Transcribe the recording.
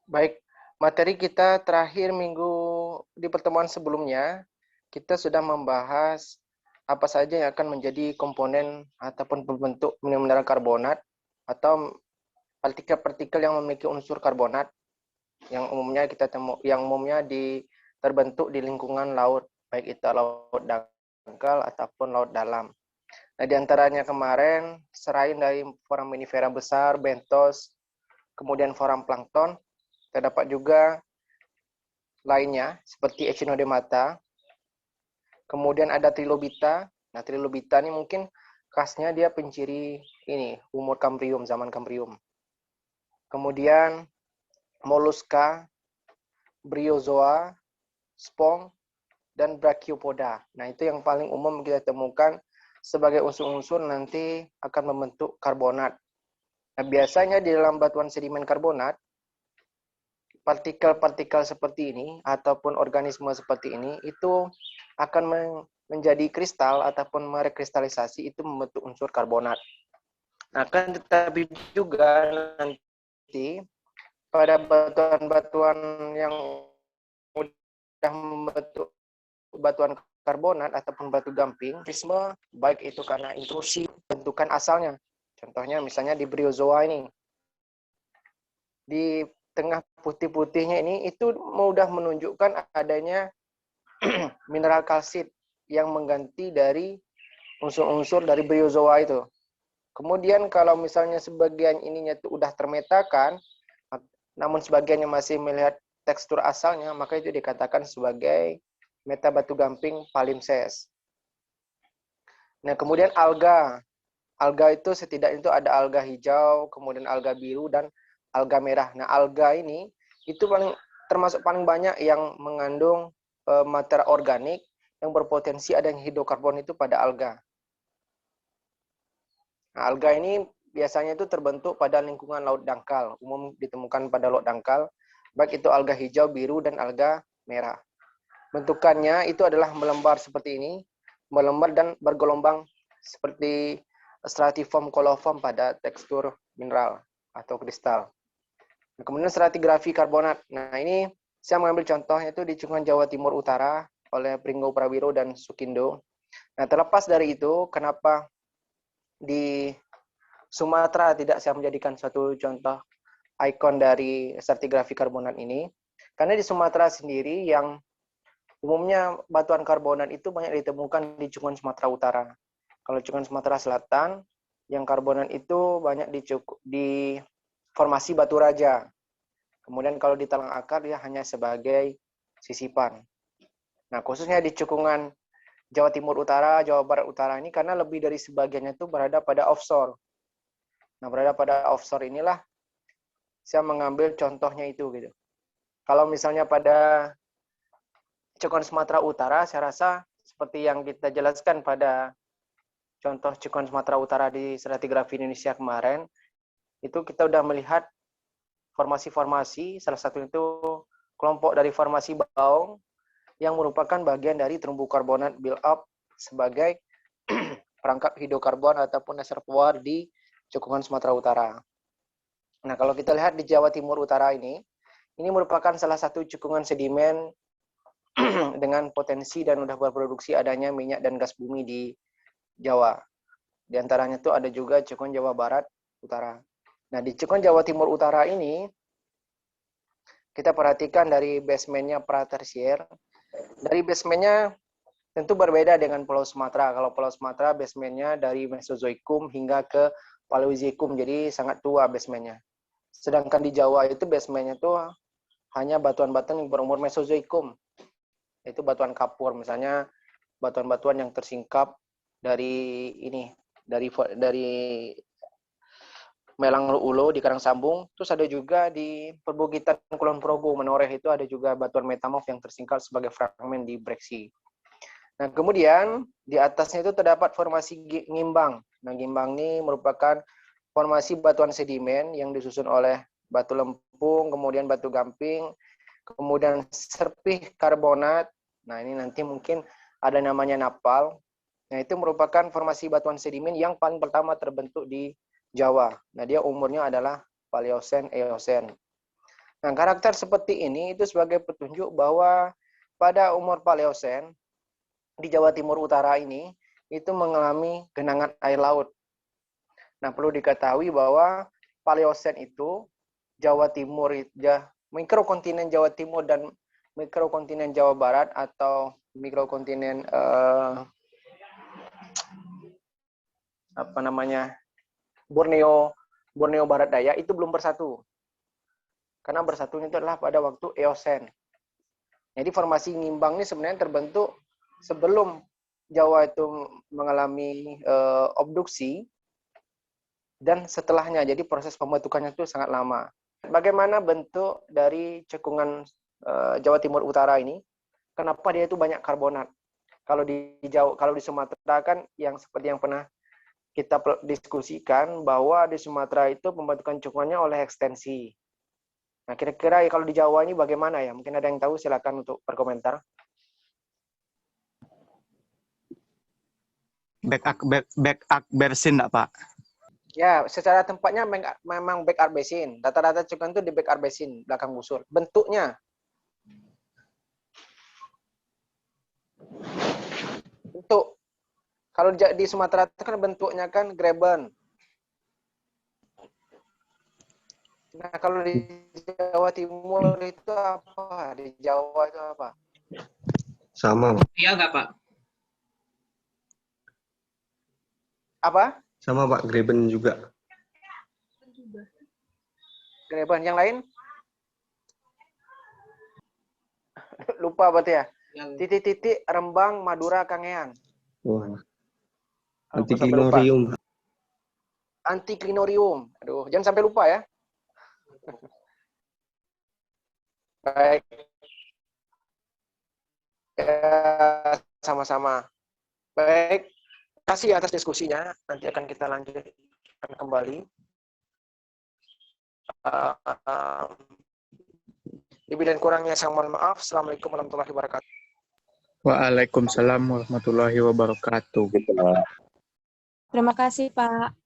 Baik, materi kita terakhir minggu di pertemuan sebelumnya, kita sudah membahas apa saja yang akan menjadi komponen ataupun pembentuk mineral karbonat atau partikel-partikel yang memiliki unsur karbonat yang umumnya terbentuk di lingkungan laut, baik itu laut dangkal ataupun laut dalam. Nah, di antaranya kemarin selain dari foraminifera besar, bentos, kemudian foram plankton, terdapat juga lainnya seperti Echinodemata. Kemudian ada Trilobita. Nah, Trilobita ini mungkin khasnya dia penciri ini umur Kambrium, zaman Kambrium. Kemudian Mollusca, Bryozoa, Spong, dan Brachiopoda. Nah, itu yang paling umum kita temukan sebagai unsur-unsur nanti akan membentuk karbonat. Nah, biasanya di dalam batuan sedimen karbonat, partikel-partikel seperti ini ataupun organisme seperti ini itu akan menjadi kristal ataupun merekristalisasi itu membentuk unsur karbonat. Nah, kan tetapi juga nanti pada batuan-batuan yang mudah membentuk batuan karbonat ataupun batu gamping, prisme baik itu karena intrusi bentukan asalnya. Contohnya misalnya di bryozoa ini. Di tengah putih-putihnya ini itu mudah menunjukkan adanya mineral kalsit yang mengganti dari unsur-unsur dari bryozoa itu. Kemudian kalau misalnya sebagian ininya itu udah termetakan, namun sebagiannya masih melihat tekstur asalnya, maka itu dikatakan sebagai meta batu gamping palimpsest. Nah, kemudian alga. Alga itu setidaknya itu ada alga hijau, kemudian alga biru, dan alga merah. Nah, alga ini itu termasuk paling banyak yang mengandung materi organik yang berpotensi adanya hidrokarbon itu pada alga. Nah, alga ini biasanya itu terbentuk pada lingkungan laut dangkal, umum ditemukan pada laut dangkal, baik itu alga hijau, biru, dan alga merah. Bentukannya itu adalah melembar seperti ini, melembar dan bergelombang seperti stratiform koloform pada tekstur mineral atau kristal. Kemudian stratigrafi karbonat. Nah, ini saya mengambil contohnya itu di Cekungan Jawa Timur Utara oleh Pringgo Prawiro dan Sukindo. Nah, terlepas dari itu, kenapa di Sumatera tidak saya menjadikan suatu contoh ikon dari stratigrafi karbonat ini? Karena di Sumatera sendiri yang umumnya batuan karbonat itu banyak ditemukan di Cekungan Sumatera Utara. Kalau Cekungan Sumatera Selatan, yang karbonat itu banyak di formasi batu raja. Kemudian kalau di talang akar dia hanya sebagai sisipan. Nah, khususnya di cekungan Jawa Timur Utara, Jawa Barat Utara ini karena lebih dari sebagiannya itu berada pada offshore. Nah, berada pada offshore inilah saya mengambil contohnya itu gitu. Kalau misalnya pada cekungan Sumatera Utara, saya rasa seperti yang kita jelaskan pada contoh cekungan Sumatera Utara di stratigrafi Indonesia kemarin, itu kita udah melihat formasi-formasi, salah satu itu kelompok dari formasi baung yang merupakan bagian dari terumbu karbonat build up sebagai perangkap hidrokarbon ataupun reservoir di cekungan Sumatera Utara. Nah, kalau kita lihat di Jawa Timur Utara ini merupakan salah satu cekungan sedimen dengan potensi dan sudah berproduksi adanya minyak dan gas bumi di Jawa. Di antaranya itu ada juga cekungan Jawa Barat Utara. Nah, di cekungan Jawa Timur Utara ini, kita perhatikan dari basementnya pratersier. Dari basementnya tentu berbeda dengan Pulau Sumatera. Kalau Pulau Sumatera basementnya dari Mesozoikum hingga ke Paleozoikum, jadi sangat tua basementnya. Sedangkan di Jawa itu basementnya itu hanya batuan-batuan yang berumur Mesozoikum. Itu batuan kapur, misalnya batuan-batuan yang tersingkap dari ini, dari Melang Ulo di Karangsambung, terus ada juga di perbukitan Kulon Progo Menoreh itu ada juga batuan metamorf yang tersingkap sebagai fragmen di Breksi. Nah, kemudian di atasnya itu terdapat formasi ngimbang. Nah, ngimbang ini merupakan formasi batuan sedimen yang disusun oleh batu lempung, kemudian batu gamping, kemudian serpih karbonat. Nah, ini nanti mungkin ada namanya napal. Nah, itu merupakan formasi batuan sedimen yang paling pertama terbentuk di Jawa. Nah, dia umurnya adalah Paleosen, Eosen. Nah, karakter seperti ini itu sebagai petunjuk bahwa pada umur Paleosen di Jawa Timur Utara ini itu mengalami genangan air laut. Nah, perlu diketahui bahwa Paleosen itu Jawa Timur, mikrokontinen Jawa Timur dan mikrokontinen Jawa Barat atau mikrokontinen Borneo Barat Daya itu belum bersatu. Karena bersatunya itu adalah pada waktu Eosen. Jadi formasi Ngimbang ini sebenarnya terbentuk sebelum Jawa itu mengalami obduksi dan setelahnya. Jadi proses pembentukannya itu sangat lama. Bagaimana bentuk dari cekungan Jawa Timur Utara ini? Kenapa dia itu banyak karbonat? Kalau di Sumatera kan yang seperti yang pernah kita diskusikan bahwa di Sumatera itu pembentukan cekungannya oleh ekstensi. Nah, kira-kira kalau di Jawa ini bagaimana ya? Mungkin ada yang tahu, silakan untuk berkomentar. Back bersin enggak, Pak? Ya, secara tempatnya memang back arbesin. Rata-rata cekungan itu di back arbesin, belakang busur. Bentuknya kalau di Sumatera itu kan bentuknya kan graben. Nah, kalau di Jawa Timur itu apa? Di Jawa itu apa? Sama. Iya nggak, Pak? Apa? Sama, Pak. Graben juga. Graben. Yang lain? Lupa berarti ya? Titik-titik Rembang, Madura, Kangean. Wah. Aku sampai lupa. Antiklinorium. Antiklinorium. Aduh, jangan sampai lupa ya. Baik. Ya, sama-sama. Baik. Terima kasih atas diskusinya. Nanti akan kita lanjutkan kembali. Lebih dan kurangnya saya mohon maaf. Assalamualaikum warahmatullahi wabarakatuh. Waalaikumsalam warahmatullahi wabarakatuh. Terima kasih, Pak.